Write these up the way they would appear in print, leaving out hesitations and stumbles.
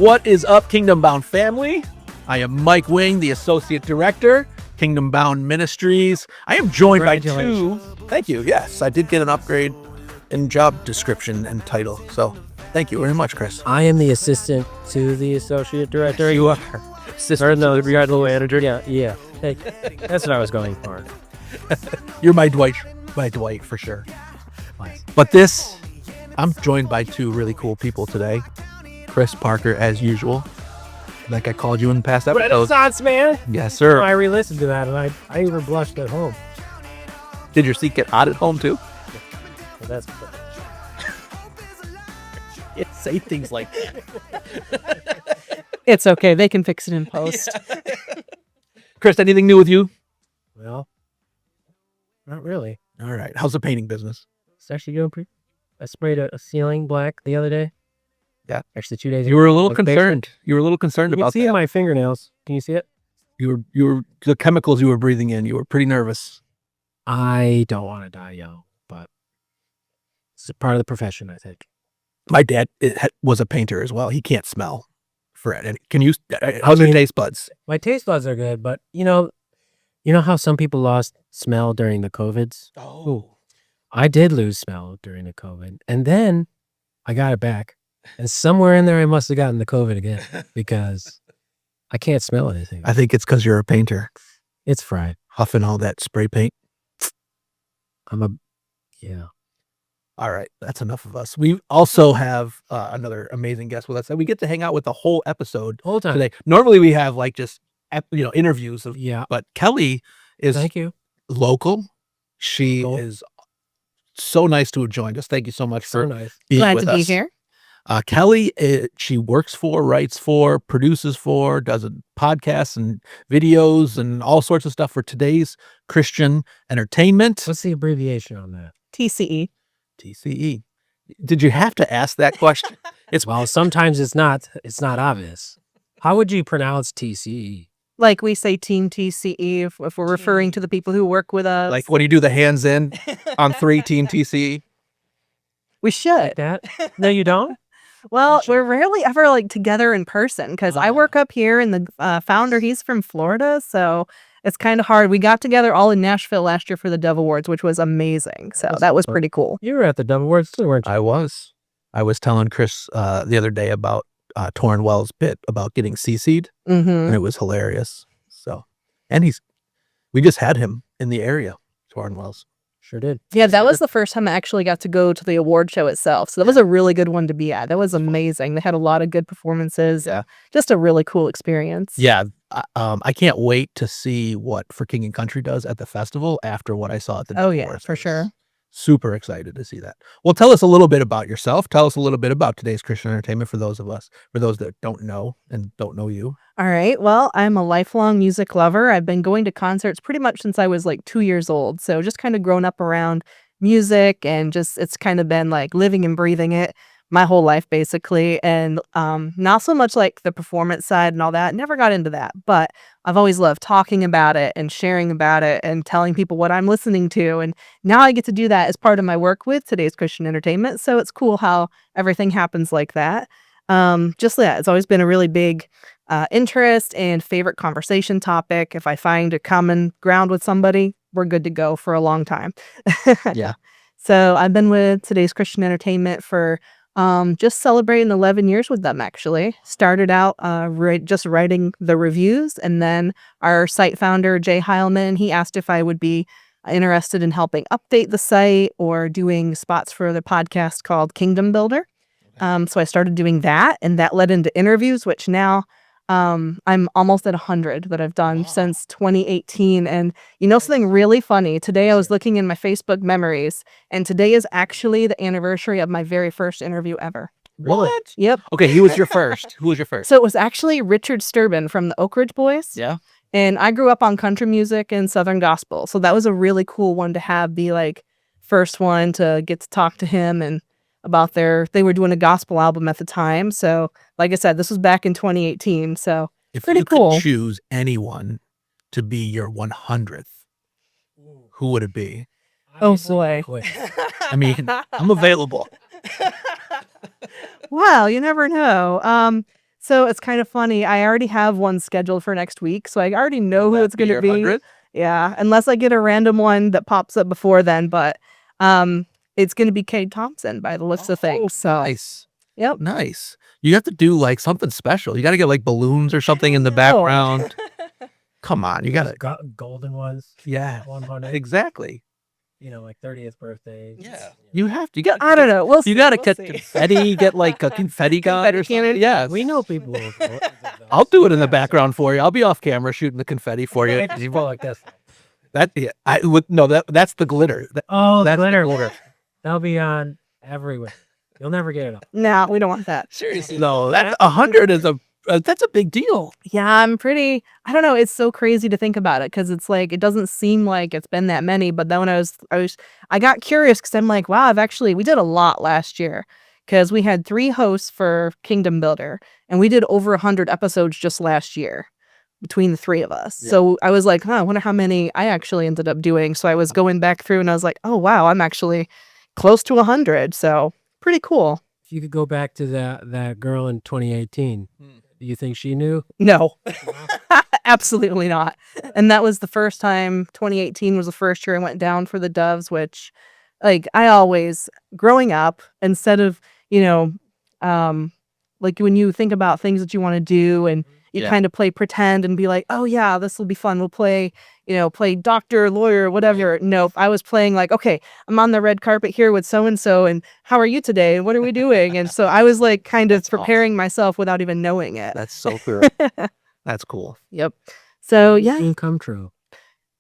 What is up, Kingdom Bound family? I am Mike Wing, the Associate Director, Kingdom Bound Ministries. I am joined by two. Thank you. Yes, I did get an upgrade in job description and title. So thank you very much, Chris. I am the assistant to the Associate Director. You are. Assistant the regional manager. Yeah. Hey, that's what I was going for. You're my Dwight for sure. But I'm joined by two really cool people today. Chris Parker, as usual. Like I called you in the past episode. Renaissance man. Yes, sir. I re-listened to that and I even blushed at home. Did your seat get hot at home too? So that's Say things like that. It's okay. They can fix it in post. Chris, anything new with you? well, not really. All right. How's the painting business? It's actually going pretty. I sprayed a ceiling black the other day. Yeah. Actually, 2 days ago. You were a little Like concerned. You were a little concerned You can about see that. my fingernails. Can you see it? You were the chemicals you were breathing in. You were pretty nervous. I don't want to die young, but it's a part of the profession, I think. My dad was a painter as well. He can't smell for it. Can you? How's your taste buds? My taste buds are good, but you know how some people lost smell during the COVIDs? Oh, I did lose smell during the COVID, and then I got it back. And somewhere in there, I must have gotten the COVID again because I can't smell anything. I think it's because you're a painter, It's fried. huffing all that spray paint. Yeah. All right, that's enough of us. We also have another amazing guest with us that we get to hang out with the whole episode Hold on. today. Normally we have like just interviews of, Yeah. but Kelly is Thank you. local. She Cool. is so nice to have joined us. Thank you so much So for nice. being Glad with to be us. here. Kelly, she works for, writes for, produces for, does podcasts and videos and all sorts of stuff for Today's Christian Entertainment. What's the abbreviation on that? TCE. TCE. Did you have to ask that question? Well, sometimes it's not obvious. How would you pronounce TCE? Like we say Team TCE if we're referring to the people who work with us. Like when you do the hands in on 3 Team TCE? we should. That? No, you don't? Well, we're rarely ever like together in person because I work up here and the founder, he's from Florida. So it's kind of hard. We got together all in Nashville last year for the Dove Awards, which was amazing. So that was pretty cool. You were at the Dove Awards too, weren't you? I was telling Chris the other day about Torrin Wells' bit about getting CC'd, Mm-hmm. and it was hilarious. So, and we just had him in the area, Torrin Wells. Sure did. Yeah, that was the first time I actually got to go to the award show itself. So that was a really good one to be at. That was amazing. They had a lot of good performances. Yeah. Just a really cool experience. Yeah, I can't wait to see what For King and Country does at the festival after what I saw at the Oh, Dove yeah, Awards. for sure. Super excited to see that. Well, tell us a little bit about yourself. Tell us a little bit about Today's Christian Entertainment for those that don't know and don't know you. All right. Well, I'm a lifelong music lover. I've been going to concerts pretty much since I was like 2 years old. So just kind of grown up around music and just it's kind of been like living and breathing it my whole life basically. And not so much like the performance side and all that. Never got into that. But I've always loved talking about it and sharing about it and telling people what I'm listening to. And now I get to do that as part of my work with Today's Christian Entertainment. So it's cool how everything happens like that. Just that it's always been a really big interest and favorite conversation topic. If I find a common ground with somebody, we're good to go for a long time. Yeah. So I've been with Today's Christian Entertainment for just celebrating 11 years with them, actually. Started out just writing the reviews, and then our site founder, Jay Heilman, he asked if I would be interested in helping update the site or doing spots for the podcast called Kingdom Builder. So I started doing that, and that led into interviews, which now I'm almost at 100 that I've done since 2018. And you know something really funny? Today I was looking in my Facebook memories, and today is actually the anniversary of my very first interview ever. What? Yep. Okay, he was your first. Who was your first? So it was actually Richard Sturban from the Oak Ridge Boys. Yeah. And I grew up on country music and Southern gospel. So that was a really cool one to have be like first one to get to talk to him and about they were doing a gospel album at the time. So like I said, this was back in 2018. So If pretty you cool. could choose anyone to be your 100th, who would it be? Oh, boy. I mean, I'm available. Wow, you never know. So it's kind of funny. I already have one scheduled for next week, so I already know who it's going to be. 100? Yeah, unless I get a random one that pops up before then, but it's going to be Kate Thompson by the looks of things. So Nice. yep. Nice. You have to do like something special. You got to get like balloons or something in the background. Come on, you got to. golden ones. Yeah, 100. exactly. Like 30th birthday. You have to. You got. I don't know. We'll see. You got to We'll get see. confetti. Get like a confetti gun or something. Yeah, We know people. I'll do it in the background for you. I'll be off camera shooting the confetti for you. You go like this. That yeah, I would no. That's the glitter. Oh, That's glitter. the glitter. That'll be on everywhere. You'll never get it off. No, we don't want that. Seriously, no. That's 100 is that's a big deal. Yeah, I don't know. It's so crazy to think about it because it's like, it doesn't seem like it's been that many. But then when I got curious because I'm like, wow, we did a lot last year because we had 3 hosts for Kingdom Builder and we did over 100 episodes just last year between the 3 of us. Yeah. So I was like, I wonder how many I actually ended up doing. So I was going back through and I was like, oh, wow, I'm actually close to 100. So pretty cool. If you could go back to that girl in 2018, do you think she knew? No, absolutely not. And that was the first time. 2018 was the first year I went down for the doves, which like I always growing up, instead of, like when you think about things that you want to do and you Yeah. kind of play pretend and be like, oh yeah, this will be fun. We'll play, play doctor, lawyer, whatever. Nope. I was playing like, okay, I'm on the red carpet here with so-and-so and how are you today? And what are we doing? And so I was like kind of That's awesome. preparing myself without even knowing it. That's so cool. That's cool. Yep. So yeah. Dream come true.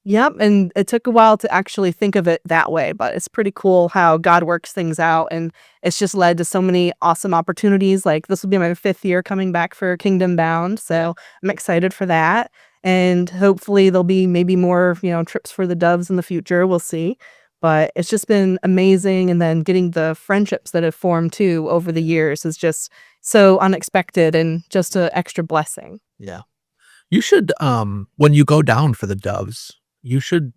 Yep. And it took a while to actually think of it that way, but it's pretty cool how God works things out. And it's just led to so many awesome opportunities. Like this will be my 5th year coming back for Kingdom Bound. So I'm excited for that. And hopefully there'll be maybe more, trips for the doves in the future. We'll see. But it's just been amazing. And then getting the friendships that have formed too over the years is just so unexpected and just an extra blessing. Yeah. You should when you go down for the doves, you should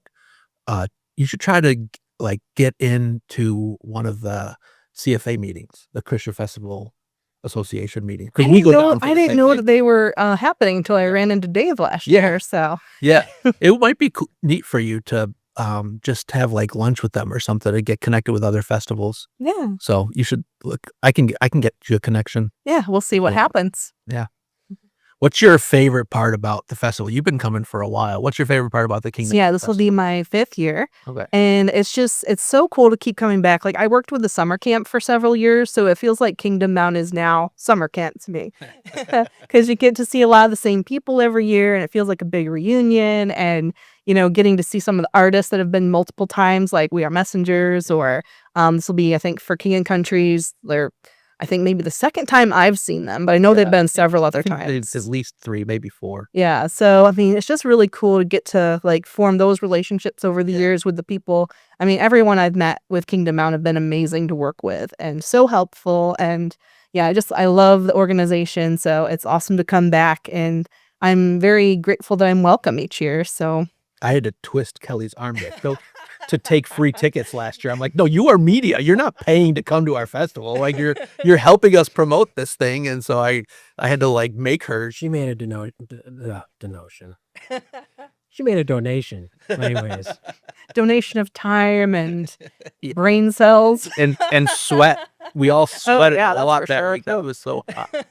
try to like get into one of the CFA meetings, the Christian Festival Association meeting. I didn't know that they were happening until I ran into Dave last year. So yeah, it might be neat for you to just have like lunch with them or something to get connected with other festivals. yeah, So you should look. I can get you a connection. yeah, we'll see what Yeah. happens. What's your favorite part about the festival? You've been coming for a while. What's your favorite part about the Kingdom? So yeah, this will be my 5th year. Okay. And it's so cool to keep coming back. Like I worked with the summer camp for several years, so it feels like Kingdom Bound is now summer camp to me. Because you get to see a lot of the same people every year and it feels like a big reunion and, getting to see some of the artists that have been multiple times, like We Are Messengers or this will be, I think, for King and Countries. They're, I think maybe the second time I've seen them, but I know they've been several other I think times. there's at least 3, maybe 4. Yeah. So, I mean, it's just really cool to get to like form those relationships over the years with the people. I mean, everyone I've met with Kingdom Bound have been amazing to work with and so helpful. And yeah, I love the organization. So it's awesome to come back and I'm very grateful that I'm welcome each year. So I had to twist Kelly's arm to take free tickets last year. I'm like, no, you are media. You're not paying to come to our festival. Like you're helping us promote this thing. And so I had to like make her. She made a donation. She made a donation. Anyways, donation of time and brain cells. and sweat. We all sweated yeah, a that's lot for that sure. week. That was so hot.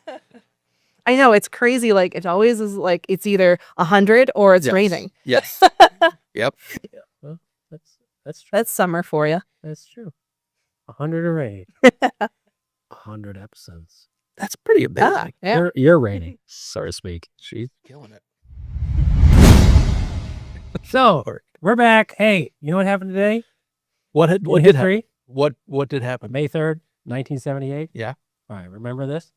I know, it's crazy. Like it always is like it's either 100 or it's Yes. raining. Yes. Yep. well, that's true. That's summer for you. That's true. 100 or 8. 100 episodes. That's pretty amazing. Yeah. Your rating, so to speak. She's killing it. So we're back. Hey, you know what happened today? What In did happen? history? What did happen? May 3rd, 1978. Yeah. All right, remember this?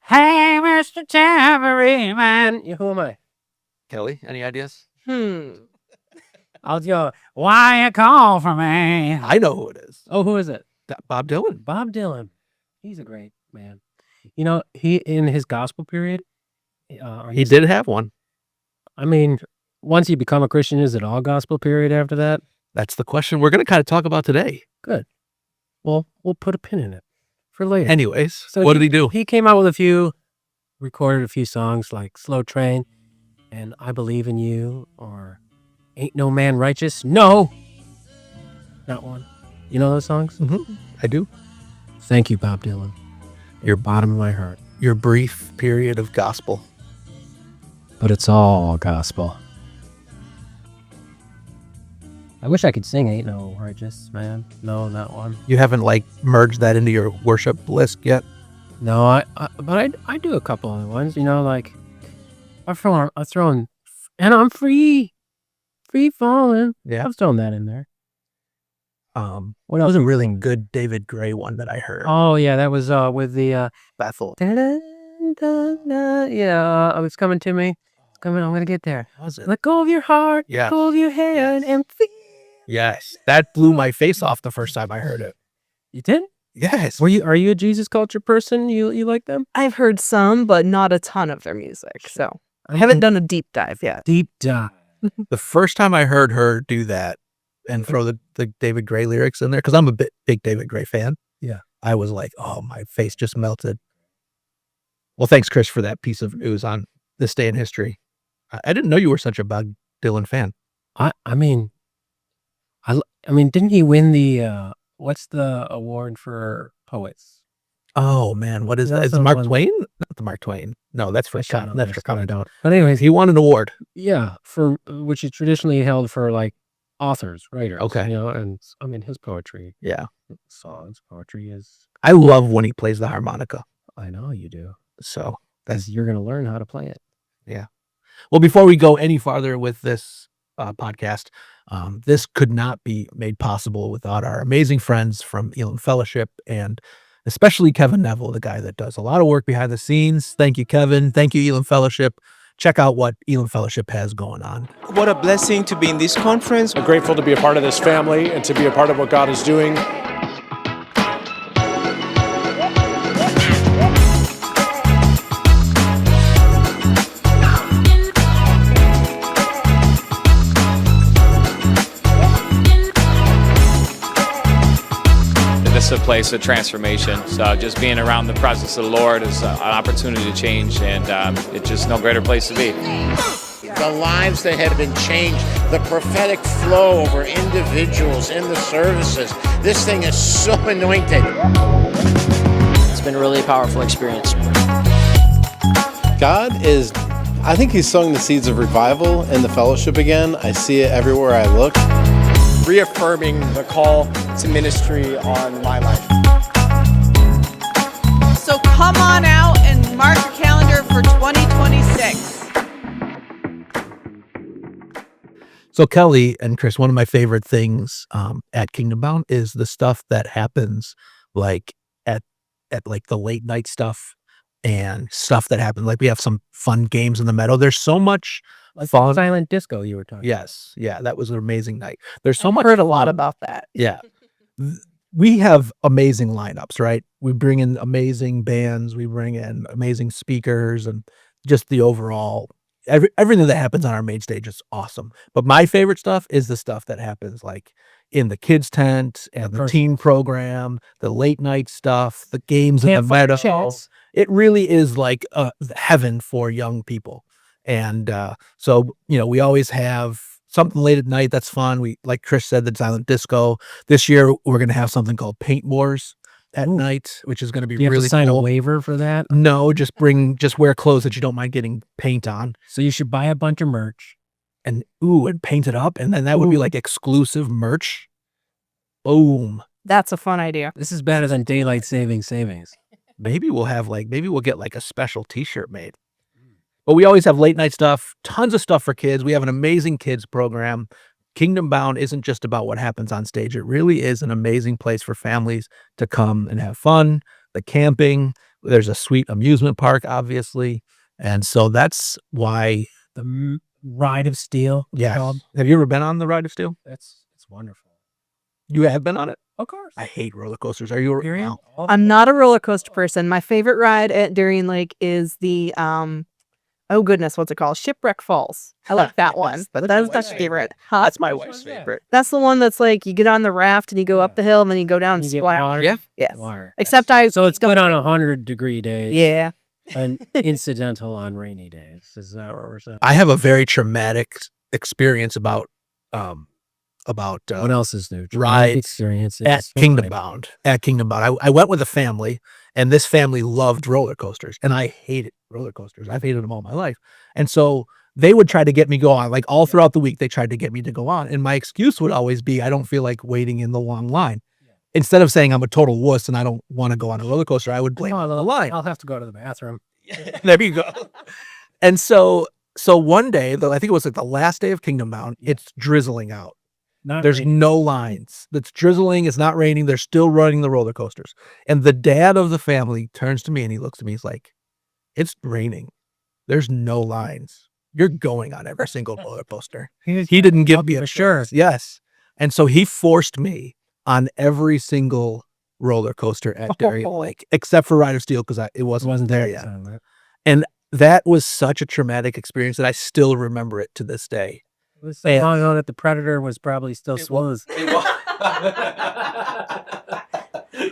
Hey, Mr. Tambourine Man. Who am I? Kelly, any ideas? I'll go, why you call for me? I know who it is. Oh, who is it? Bob Dylan. Bob Dylan. He's a great man. He in his gospel period. He did have one. I mean, once you become a Christian, is it all gospel period after that? That's the question we're going to kind of talk about today. Good. Well, we'll put a pin in it for later. Anyways, So what did he do? He came out with a few recorded a few songs like Slow Train and I Believe in You or Ain't No Man Righteous. No! That one. You know those songs? I do. Thank you, Bob Dylan. You're bottom of my heart. Your brief period of gospel. But it's all gospel. I wish I could sing Ain't No Righteous Man. No, that one. You haven't like merged that into your worship list yet? No, but I do a couple other ones, you know, like I throw in, and I'm free falling. Yeah. I've thrown that in there. What else? Was a really good David Gray one that I heard. Oh yeah, that was with the Bethel. yeah, it's coming to me. It's coming. I'm gonna get there. What was it? Let go of your heart. Yeah. Let go of your hand and feel. Yes, that blew my face off the first time I heard it. You did? Yes. Are you a Jesus culture person? You like them? I've heard some, but not a ton of their music. So I haven't done a deep dive yet. Deep dive. The first time I heard her do that and throw the David Gray lyrics in there, because I'm a big David Gray fan. Yeah. I was like, oh, my face just melted. Well, thanks, Chris, for that piece of news on this day in history. I didn't know you were such a Bob Dylan fan. I mean, didn't he win the what's the award for poets? Oh man, what is that? Is it Mark Twain? Not the Mark Twain. No, that's for Conan Down. But anyways, He won an award. yeah, for which is traditionally held for like authors, writers. Okay. You know, and I mean his poetry, Yeah. songs, poetry is. I love when he plays the harmonica. I know you do, So because you're gonna learn how to play it. well, before we go any farther with this podcast, this could not be made possible without our amazing friends from Elim Fellowship, and especially Kevin Neville, the guy that does a lot of work behind the scenes. Thank you, Kevin. Thank you, Elim Fellowship. Check out what Elim Fellowship has going on. What a blessing to be in this conference. I'm grateful to be a part of this family and to be a part of what God is doing. This is a place of transformation. So just being around the presence of the Lord is an opportunity to change, and it's just no greater place to be. The lives that have been changed, the prophetic flow over individuals in the services. This thing is so anointed. It's been a really powerful experience. God is, I think he's sowing the seeds of revival in the fellowship again. I see it everywhere I look. Reaffirming the call to ministry on my life. So come on out and mark your calendar for 2026. So Kelly and Chris, one of my favorite things at Kingdom Bound is the stuff that happens like at like the late night stuff and stuff that happens. Like we have some fun games in the meadow. There's so much fun. Silent disco you were talking. Yes. Yeah. That was an amazing night. There's so I've much. heard a lot about that. Yeah. We have amazing lineups, right? We bring in amazing bands. We bring in amazing speakers, and just the overall everything that happens on our main stage is awesome. But my favorite stuff is the stuff that happens like in the kids tent and the teen program, the late night stuff, the games in the meadow. Chats. It really is like heaven for young people. And so, we always have something late at night that's fun. We, like Chris said, the silent disco. This year, we're going to have something called Paint Wars at night, which is going to be Do you have really to sign cool. a waiver for that? No, just wear clothes that you don't mind getting paint on, So you should buy a bunch of merch. and paint it up, and then that would be like exclusive merch. Boom. That's a fun idea. This is better than daylight savings. Maybe we'll get like a special t-shirt made. But we always have late night stuff, tons of stuff for kids. We have an amazing kids program. Kingdom Bound isn't just about what happens on stage. It really is an amazing place for families to come and have fun. The camping, there's a sweet amusement park, obviously. And so that's why. The Ride of Steel. Yeah. called. Have you ever been on the Ride of Steel? It's wonderful. You have been on it? Of course. I hate roller coasters. Are you? Period. No. I'm not a roller coaster person. My favorite ride at Darien Lake is the oh goodness, what's it called? Shipwreck Falls. I like that one, but that's my favorite. Huh? That's my wife's favorite. That's the one that's like you get on the raft and you go up the hill and then you go down and You get splash. water. Yeah. Yes. Water. Except I So it's good on 100-degree days. yeah. an incidental on rainy days. Is that what we're saying? I have a very traumatic experience about What else is new? rides Experiences at Kingdom Bound. At Kingdom Bound, I went with a family, and this family loved roller coasters, and I hated roller coasters. I've hated them all my life, and so they would try to get me go on. Like all throughout the week, they tried to get me to go on, and my excuse would always be, I don't feel like waiting in the long line. Instead of saying I'm a total wuss and I don't want to go on a roller coaster, I would blame the line. I'll have to go to the bathroom. There you go. And so one day, though, I think it was like the last day of Kingdom Bound, it's drizzling out. There's no lines. It's drizzling. It's not raining. They're still running the roller coasters. And the dad of the family turns to me and he looks at me. He's like, it's raining. There's no lines. You're going on every single roller coaster. He didn't give me a sure. Yes. And so he forced me on every single roller coaster at Darien Lake, except for Ride of Steel, because it wasn't there yet. And that was such a traumatic experience that I still remember it to this day. It was so long ago that the Predator was probably still smooth.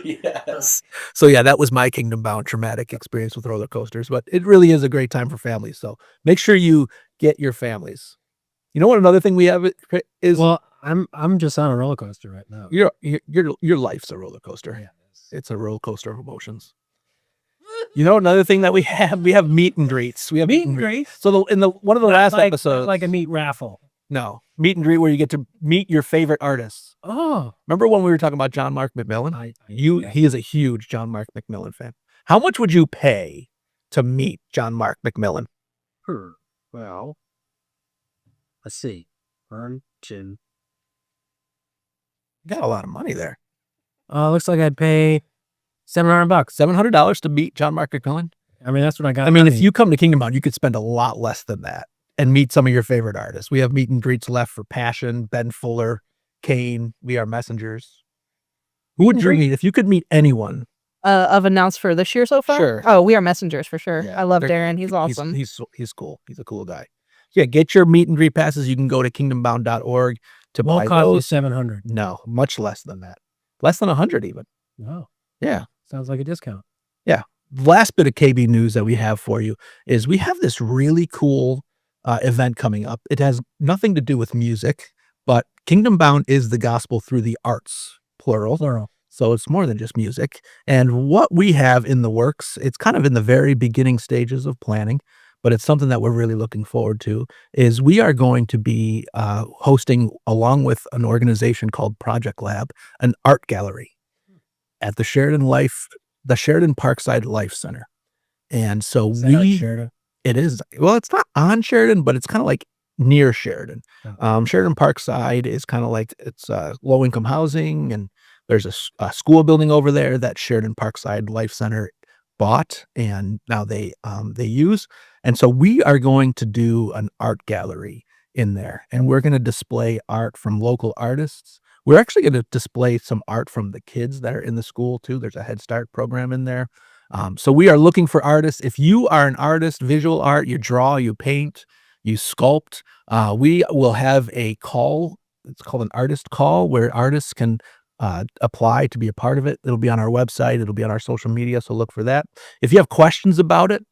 Yes. So yeah, that was my Kingdom Bound traumatic experience with roller coasters, but it really is a great time for families. So make sure you get your families. You know what? Another thing we have is, well, I'm just on a roller coaster right now. Your life's a roller coaster. Yeah, it's a roller coaster of emotions. You know, another thing that we have meet and greets. We have meet and greets. So in one of the last episodes, like a meat raffle. No, meet and greet where you get to meet your favorite artists. Oh, remember when we were talking about John Mark McMillan? He is a huge John Mark McMillan fan. How much would you pay to meet John Mark McMillan? Well, let's see. You got a lot of money there. Looks like I'd pay $700. $700 to meet John Mark McMillan? I mean, that's what I got. I mean, if you come to Kingdom Bound, you could spend a lot less than that and meet some of your favorite artists. We have meet and greets left for Passion, Ben Fuller, Kane. We are messengers. Who would you meet if you could meet anyone? Of announced for this year so far? Sure. Oh, We Are Messengers for sure. Yeah, I love Darren. He's awesome. He's cool. He's a cool guy. Yeah, get your meet and greet passes. You can go to kingdombound.org to buy those. $700. No, much less than that. Less than 100 even. No. Yeah. Sounds like a discount. Yeah. Last bit of KB news that we have for you is we have this really cool event coming up. It has nothing to do with music, but Kingdom Bound is the gospel through the arts, plural. So it's more than just music. And what we have in the works, it's kind of in the very beginning stages of planning, but it's something that we're really looking forward to, is we are going to be hosting, along with an organization called Project Lab, an art gallery at the Sheridan Parkside Life Center. And so it is, well, it's not on Sheridan, but it's kind of like near Sheridan. Sheridan Parkside is kind of like, it's low-income housing, and there's a school building over there that Sheridan Parkside Life Center bought, and now they use. And so we are going to do an art gallery in there, and we're going to display art from local artists. We're actually going to display some art from the kids that are in the school too. There's a Head Start program in there. So we are looking for artists. If you are an artist, visual art, you draw, you paint, you sculpt, we will have a call. It's called an artist call, where artists can apply to be a part of it. It'll be on our website. It'll be on our social media. So look for that. If you have questions about it,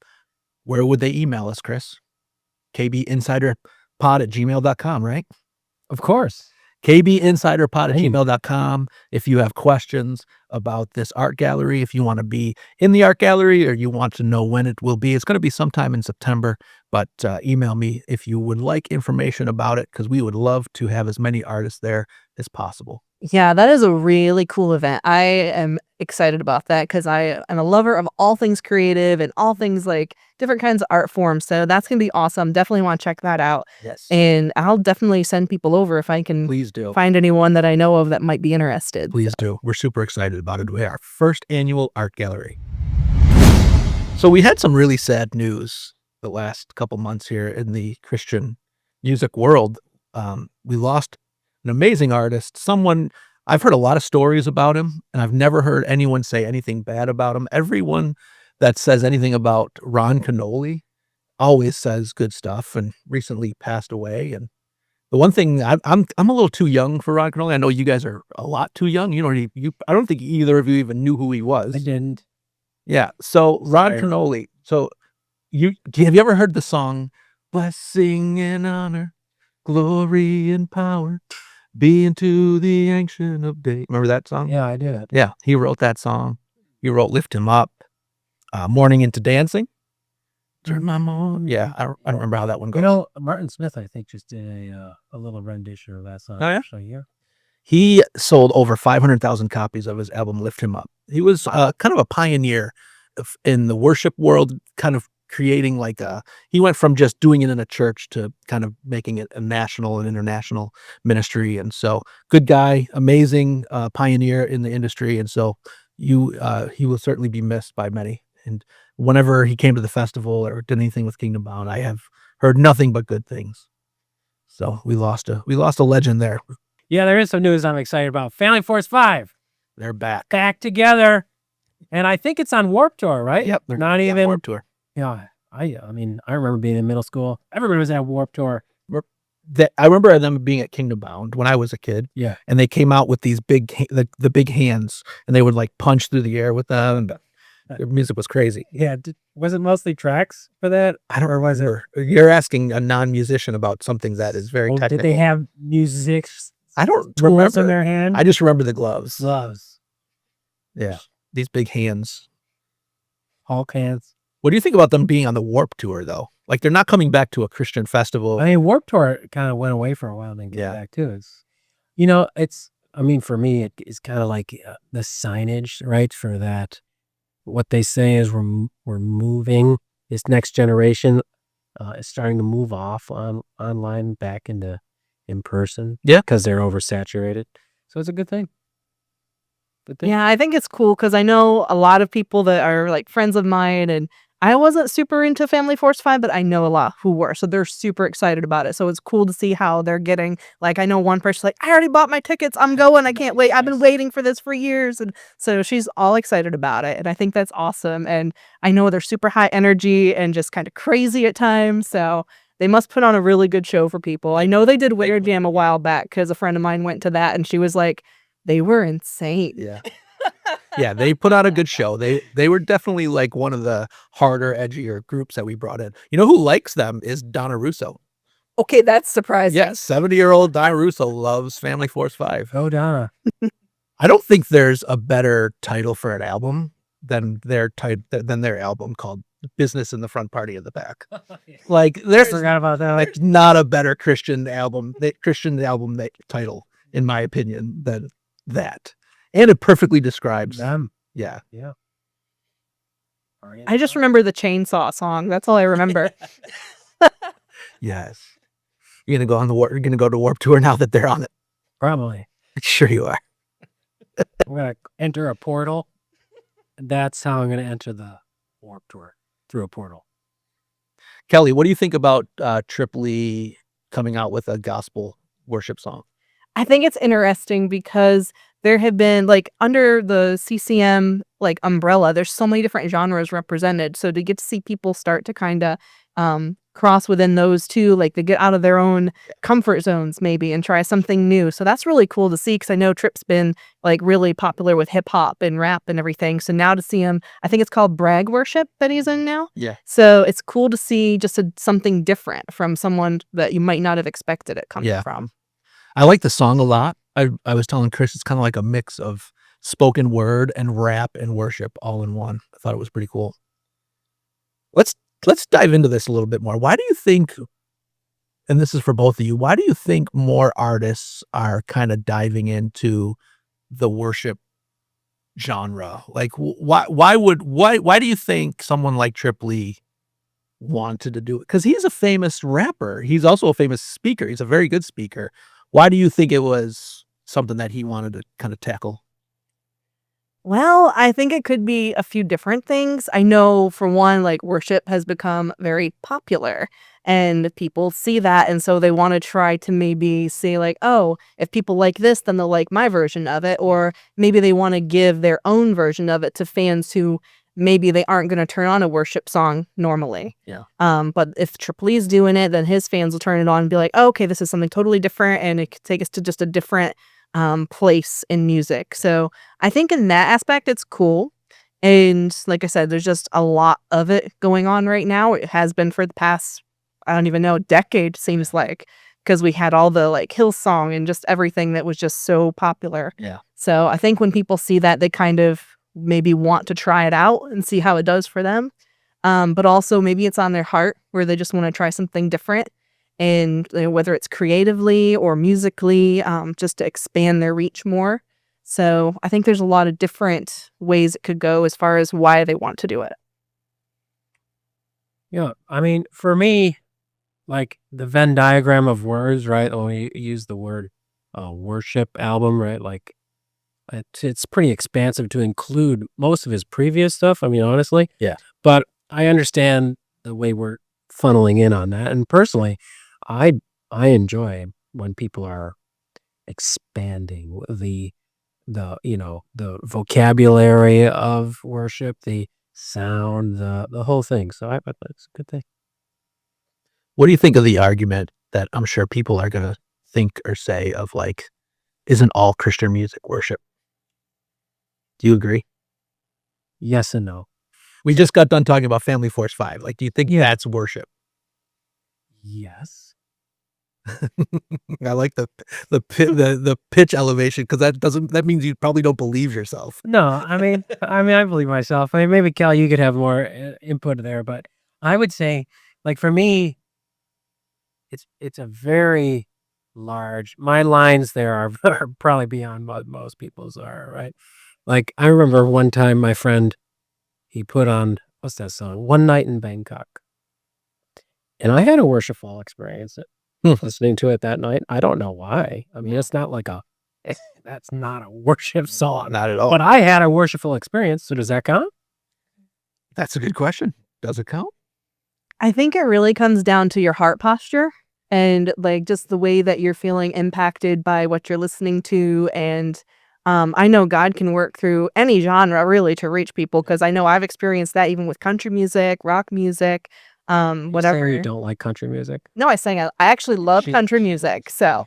where would they email us, Chris? kbinsiderpod@gmail.com, right? Of course. kbinsiderpod@gmail.com. If you have questions about this art gallery, if you want to be in the art gallery, or you want to know when it will be, it's going to be sometime in September, but email me if you would like information about it, because we would love to have as many artists there as possible. Yeah, that is a really cool event. I am excited about that because I am a lover of all things creative and all things like different kinds of art forms. So that's going to be awesome. Definitely want to check that out. Yes. And I'll definitely send people over if I can Please do. find anyone that I know of that might be interested. Please do. We're super excited about it. We are our first annual art gallery. So we had some really sad news the last couple months here in the Christian music world. We lost an amazing artist, someone, I've heard a lot of stories about him, and I've never heard anyone say anything bad about him. Everyone that says anything about Ron Canoli always says good stuff, and recently passed away. And the one thing, I'm a little too young for Ron Canoli. I know you guys are a lot too young. I don't think either of you even knew who he was. I didn't. Yeah. So Ron Canoli, So have you ever heard the song "Blessing and Honor, Glory and Power, be unto the Ancient of Days"? Remember that song? Yeah, I did. Yeah, he wrote that song. He wrote "Lift Him Up," "Morning into Dancing." Turn my mom. Yeah, I don't remember how that one goes. You know, Martin Smith, I think, just did a little rendition of that song. Oh, yeah? Actually, yeah. He sold over 500,000 copies of his album "Lift Him Up." He was kind of a pioneer in the worship world, kind of creating he went from just doing it in a church to kind of making it a national and international ministry. And so good guy, amazing pioneer in the industry. And so he will certainly be missed by many. And whenever he came to the festival or did anything with Kingdom Bound, I have heard nothing but good things. So we lost a legend there. Yeah, there is some news I'm excited about. Family Force 5. They're back. Back together. And I think it's on Warped Tour, right? Yep. They're Not even Warped Tour. Yeah. I mean, I remember being in middle school. Everybody was at Warped Tour. I remember them being at Kingdom Bound when I was a kid. Yeah. And they came out with these the big hands, and they would like punch through the air with them, and their music was crazy. Yeah. Was it mostly tracks for that? I don't remember. You're asking a non-musician about something that is very technical. Did they have music? I don't Tools remember. in their hand? I just remember the gloves. Gloves. Yeah. These big hands. Hulk hands. What do you think about them being on the Warped Tour, though? Like, they're not coming back to a Christian festival. I mean, Warped Tour kind of went away for a while and then came back too. For me, it's kind of like the signage, right? For that, what they say is we're moving. This next generation is starting to move off online back into in person. Yeah. Because they're oversaturated. So it's a good thing. Yeah, I think it's cool because I know a lot of people that are like friends of mine, and I wasn't super into Family Force 5, but I know a lot who were, so they're super excited about it. So it's cool to see how they're getting, like, I know one person's like, I already bought my tickets, I'm going, I can't wait, I've been waiting for this for years, and so she's all excited about it, and I think that's awesome, and I know they're super high energy and just kind of crazy at times, so they must put on a really good show for people. I know they did Winter Jam a while back because a friend of mine went to that, and she was like, they were insane. Yeah. Yeah, they put out a good show. They were definitely like one of the harder, edgier groups that we brought in. You know who likes them is Donna Russo. Okay, that's surprising. Yes, 70-year-old Donna Russo loves Family Force 5. Oh, Donna. I don't think there's a better title for an album than their album called "Business in the Front, Party in the Back." Like, I forgot about that. Like, not a better Christian album title, in my opinion, than that. And it perfectly describes them. Yeah. Yeah. I just remember the chainsaw song. That's all I remember. Yes. You're gonna go to Warped Tour now that they're on it. Probably. Sure you are. I'm gonna enter a portal. That's how I'm gonna enter the Warped Tour, through a portal. Kelly, what do you think about Tripoli coming out with a gospel worship song? I think it's interesting because there have been, like, under the CCM like umbrella, there's so many different genres represented. So to get to see people start to kind of cross within those two, like they get out of their own comfort zones maybe and try something new. So that's really cool to see because I know Trip's been like really popular with hip hop and rap and everything. So now to see him, I think it's called Brag Worship that he's in now. Yeah. So it's cool to see just something different from someone that you might not have expected it coming from. I like the song a lot. I was telling Chris it's kind of like a mix of spoken word and rap and worship all in one. I thought it was pretty cool. Let's dive into this a little bit more. Why do you think, and this is for both of you, why do you think more artists are kind of diving into the worship genre? Like, why do you think someone like Trip Lee wanted to do it? Because he's a famous rapper. He's also a famous speaker. He's a very good speaker. Why do you think it was something that he wanted to kind of tackle? Well, I think it could be a few different things. I know for one, like worship has become very popular and people see that. And so they want to try to maybe say like, oh, if people like this, then they'll like my version of it. Or maybe they want to give their own version of it to fans who maybe they aren't going to turn on a worship song normally. Yeah. But if Trip Lee's doing it, then his fans will turn it on and be like, oh, okay, this is something totally different. And it could take us to just a different place in music. So I think in that aspect, it's cool. And like I said, there's just a lot of it going on right now. It has been for the past, I don't even know, decade seems like, because we had all the like Hillsong and just everything that was just so popular. Yeah. So I think when people see that, they kind of maybe want to try it out and see how it does for them. But also maybe it's on their heart where they just want to try something different. And whether it's creatively or musically, just to expand their reach more. So I think there's a lot of different ways it could go as far as why they want to do it. Yeah, I mean, for me, like the Venn diagram of words, right? When we use the word worship album, right? Like it's pretty expansive to include most of his previous stuff. I mean, honestly. Yeah. But I understand the way we're funneling in on that. And personally, I enjoy when people are expanding the the vocabulary of worship, the sound, the whole thing. So that's a good thing. What do you think of the argument that I'm sure people are going to think or say of like, isn't all Christian music worship? Do you agree? Yes and no. We just got done talking about Family Force 5. Like, do you think that's worship? Yes. I like the pitch elevation because that means you probably don't believe yourself. No, I mean, I believe myself. I mean, maybe Cal, you could have more input there, but I would say, like for me, it's a very large. My lines there are probably beyond what most people's are, right? Like I remember one time my friend, he put on what's that song? One Night in Bangkok, and I had a worshipful experience listening to it that night. I don't know why. I mean, it's not like that's not a worship song. Not at all. But I had a worshipful experience. So does that count? That's a good question. Does it count? I think it really comes down to your heart posture and like just the way that you're feeling impacted by what you're listening to. And I know God can work through any genre really to reach people because I know I've experienced that even with country music, rock music, whatever. You say you don't like country music? No, I actually love country music. So,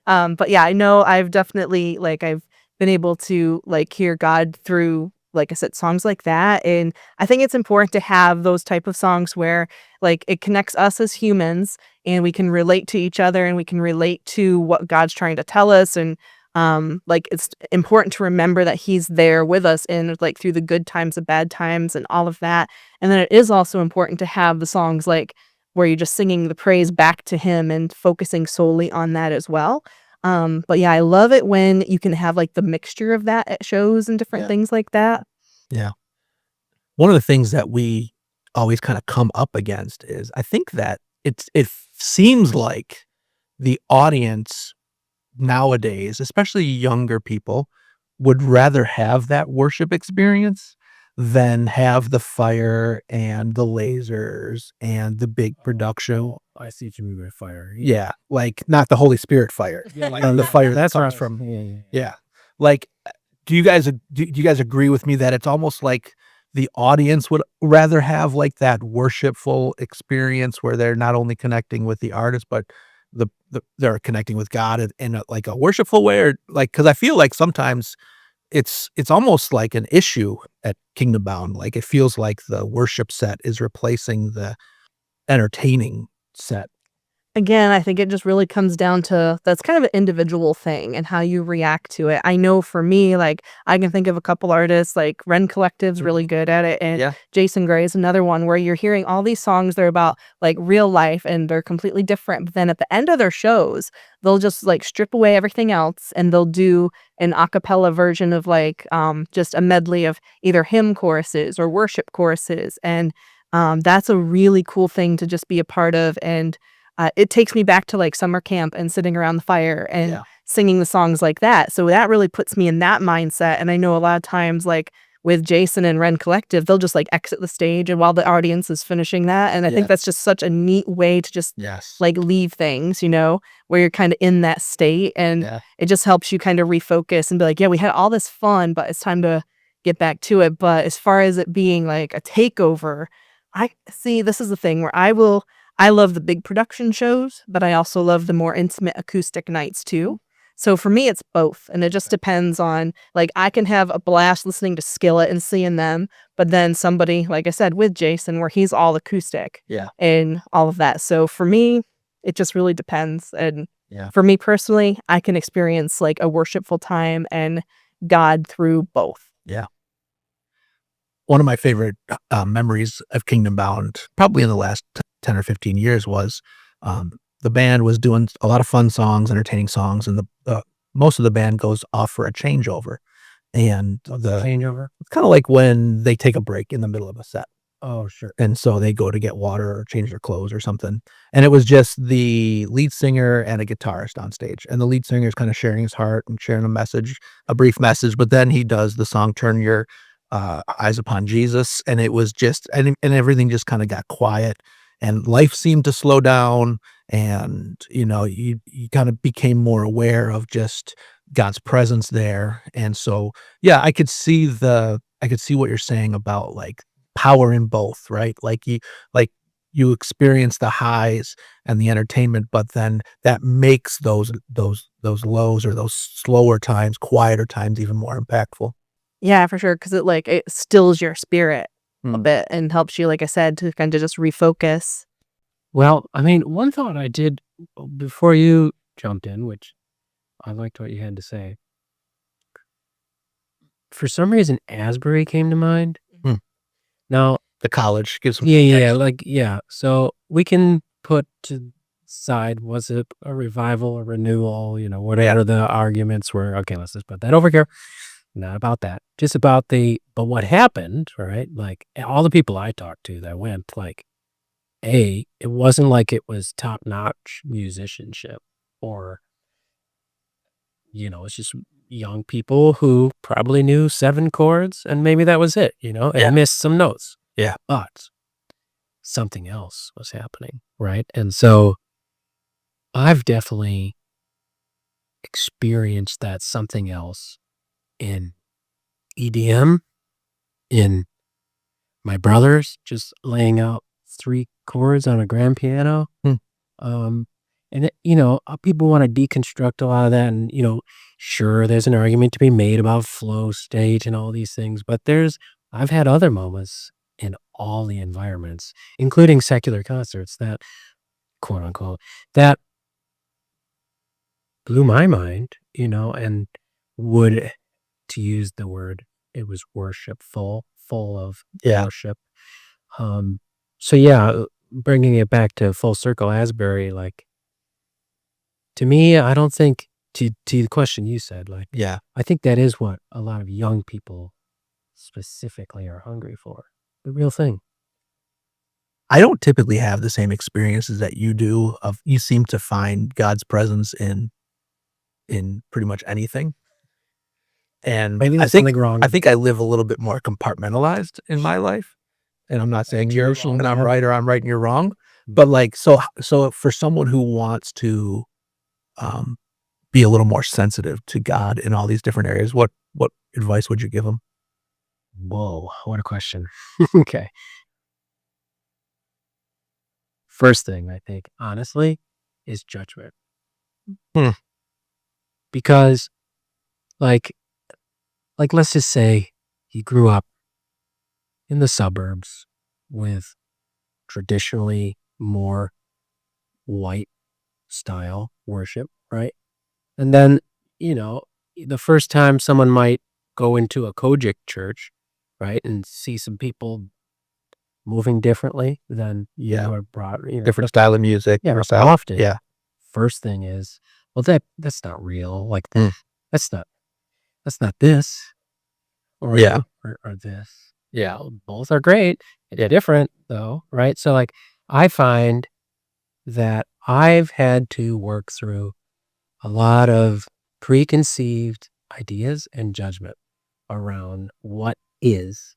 but yeah, I know I've definitely I've been able to hear God through, like I said, songs like that. And I think it's important to have those type of songs where it connects us as humans and we can relate to each other and we can relate to what God's trying to tell us. And it's important to remember that he's there with us in through the good times, the bad times and all of that. And then it is also important to have the songs where you're just singing the praise back to him and focusing solely on that as well. But yeah, I love it when you can have the mixture of that at shows and different things like that. Yeah. One of the things that we always kind of come up against is I think that it seems like the audience nowadays, especially younger people, would rather have that worship experience than have the fire and the lasers and the big production. I see what you mean by fire. Yeah, not the Holy Spirit fire. The fire That's where I was from. Yeah. Yeah. Do you guys agree with me that it's almost like the audience would rather have that worshipful experience where they're not only connecting with the artist, but they're connecting with God in a worshipful way, or because I feel like sometimes it's almost like an issue at Kingdom Bound. It feels like the worship set is replacing the entertaining set. Again, I think it just really comes down to that's kind of an individual thing and how you react to it. I know for me, I can think of a couple artists Ren Collective's really good at it, and Jason Gray is another one where you're hearing all these songs. They're about real life and they're completely different. But then at the end of their shows, they'll just strip away everything else and they'll do an a cappella version of just a medley of either hymn choruses or worship choruses, and that's a really cool thing to just be a part of. And it takes me back to summer camp and sitting around the fire and singing the songs like that. So that really puts me in that mindset. And I know a lot of times with Jason and Ren Collective, they'll just exit the stage and while the audience is finishing that. And I think that's just such a neat way to just leave things, where you're kind of in that state. And it just helps you kind of refocus and be like, yeah, we had all this fun, but it's time to get back to it. But as far as it being a takeover, this is the thing where I love the big production shows, but I also love the more intimate acoustic nights too. So for me, it's both. And it just depends on, like, I can have a blast listening to Skillet and seeing them, but then somebody, like I said, with Jason, where he's all acoustic and all of that. So for me, it just really depends. And for me personally, I can experience like a worshipful time and God through both. Yeah. One of my favorite memories of Kingdom Bound, probably in the last 10 or 15 years, was the band was doing a lot of fun songs, entertaining songs, and the most of the band goes off for a changeover. And the changeover? It's kind of like when they take a break in the middle of a set. Oh, sure. And so they go to get water or change their clothes or something. And it was just the lead singer and a guitarist on stage. And the lead singer is kind of sharing his heart and sharing a brief message. But then he does the song, Turn Your Eyes Upon Jesus. And it was just, and everything just kind of got quiet. And life seemed to slow down. And, you kind of became more aware of just God's presence there. And so, yeah, I could see what you're saying about like power in both, right? Like you experience the highs and the entertainment, but then that makes those lows or those slower times, quieter times even more impactful. Yeah, for sure. Cause it stills your spirit a bit and helps you, like I said, to kind of just refocus. Well, I mean, one thought I did before you jumped in, which I liked what you had to say. For some reason, Asbury came to mind. Now, the college gives so we can put to side, was it a revival, a renewal, whatever the arguments were. Okay, let's just put that over here. Not about that. Just about but what happened, right? Like all the people I talked to that went, like, it wasn't like it was top-notch musicianship or, it's just young people who probably knew 7 chords and maybe that was it, and missed some notes. Yeah. But something else was happening, right? And so I've definitely experienced that something else in EDM, in my brothers just laying out 3 chords on a grand piano. And people want to deconstruct a lot of that, and sure, there's an argument to be made about flow state and all these things, but I've had other moments in all the environments, including secular concerts, that quote unquote that blew my mind, and would, to use the word, it was worshipful, full of worship. So yeah, bringing it back to full circle, Asbury, like, to me, I don't think, to the question you said, like, I think that is what a lot of young people specifically are hungry for, the real thing. I don't typically have the same experiences that you do. You seem to find God's presence in pretty much anything. And maybe there's something wrong. I think I live a little bit more compartmentalized in my life. And I'm not saying you're wrong and I'm right, or I'm right and you're wrong. But like, so for someone who wants to be a little more sensitive to God in all these different areas, what advice would you give them? Whoa, what a question. Okay. First thing, I think, honestly, is judgment. Because, like, let's just say you grew up in the suburbs with traditionally more white style worship, right? And then, the first time someone might go into a Kojic church, right, and see some people moving differently than you are brought, different style of music. Often. Yeah. First thing is, well, that's not real. Like, that's not this. Or this. Yeah, both are great. They're different though, right? So like, I find that I've had to work through a lot of preconceived ideas and judgment around what is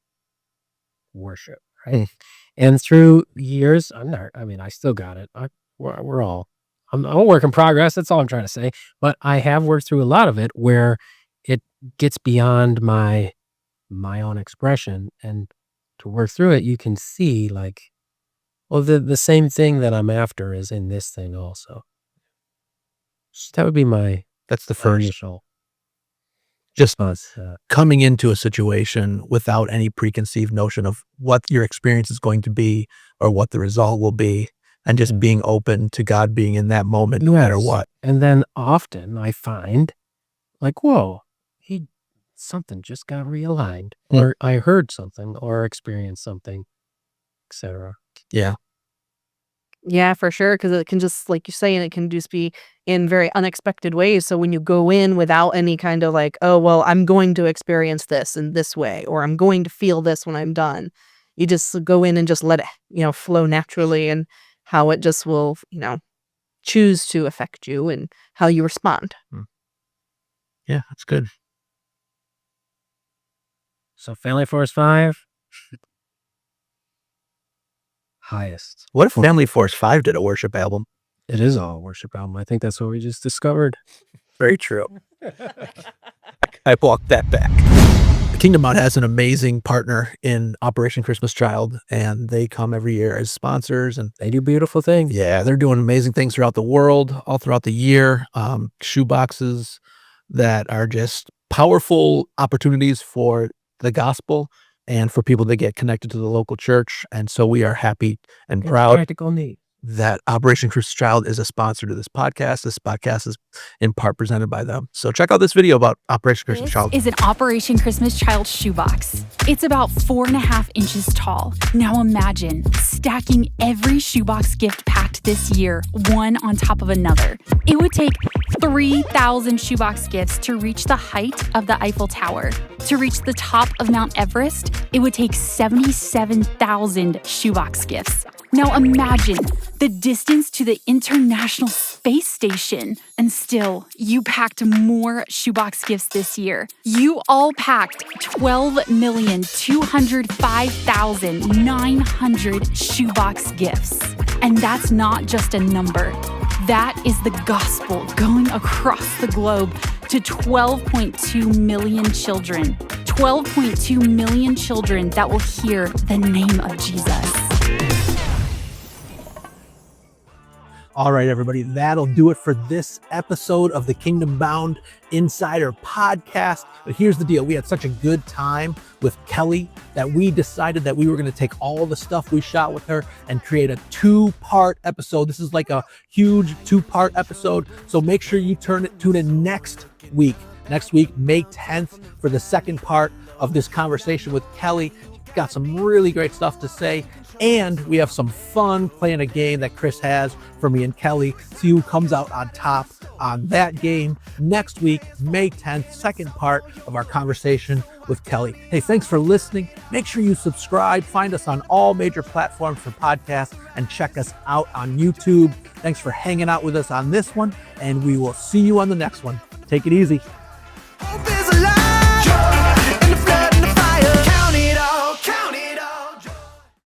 worship, right? And through years, I still got it. We're all, I'm a work in progress. That's all I'm trying to say. But I have worked through a lot of it where it gets beyond my own expression, and to work through it, you can see like, well, the same thing that I'm after is in this thing also. That would be my That's the first. initial Just response. coming into a situation without any preconceived notion of what your experience is going to be or what the result will be, and just being open to God being in that moment, no matter Yes. what. And then often I find, like, whoa, something just got realigned, or I heard something, or experienced something, etc. Yeah. Yeah, for sure. Because it can just, like you're saying, it can just be in very unexpected ways. So when you go in without any kind of like, oh, well, I'm going to experience this in this way, or I'm going to feel this when I'm done, you just go in and just let it, flow naturally, and how it just will, choose to affect you and how you respond. Yeah, that's good. So Family Force 5, highest. What if Family Force 5 did a worship album? It is all a worship album. I think that's what we just discovered. Very true. I walked that back. Kingdom Bound has an amazing partner in Operation Christmas Child, and they come every year as sponsors, and they do beautiful things. Yeah, they're doing amazing things throughout the world, all throughout the year. Shoe boxes that are just powerful opportunities for the gospel and for people to get connected to the local church. And so we are happy and proud Practical need. that Operation Christmas Child is a sponsor to this podcast. This podcast is in part presented by them. So check out this video about Operation Christmas Child. This is an Operation Christmas Child shoebox. It's about 4.5 inches tall. Now imagine stacking every shoebox gift packed this year, one on top of another. It would take 3,000 shoebox gifts to reach the height of the Eiffel Tower. To reach the top of Mount Everest, it would take 77,000 shoebox gifts. Now imagine the distance to the International Space Station. And still, you packed more shoebox gifts this year. You all packed 12,205,900 shoebox gifts. And that's not just a number. That is the gospel going across the globe to 12.2 million children. 12.2 million children that will hear the name of Jesus. All right, everybody, that'll do it for this episode of the Kingdom Bound Insider Podcast. But here's the deal. We had such a good time with Kelly that we decided that we were going to take all the stuff we shot with her and create a 2-part episode. This is like a huge 2-part episode. So make sure you tune in next week. Next week, May 10th, for the second part of this conversation with Kelly. She's got some really great stuff to say. And we have some fun playing a game that Chris has for me and Kelly. See who comes out on top on that game next week, May 10th, second part of our conversation with Kelly. Hey, thanks for listening. Make sure you subscribe. Find us on all major platforms for podcasts and check us out on YouTube. Thanks for hanging out with us on this one, and we will see you on the next one. Take it easy.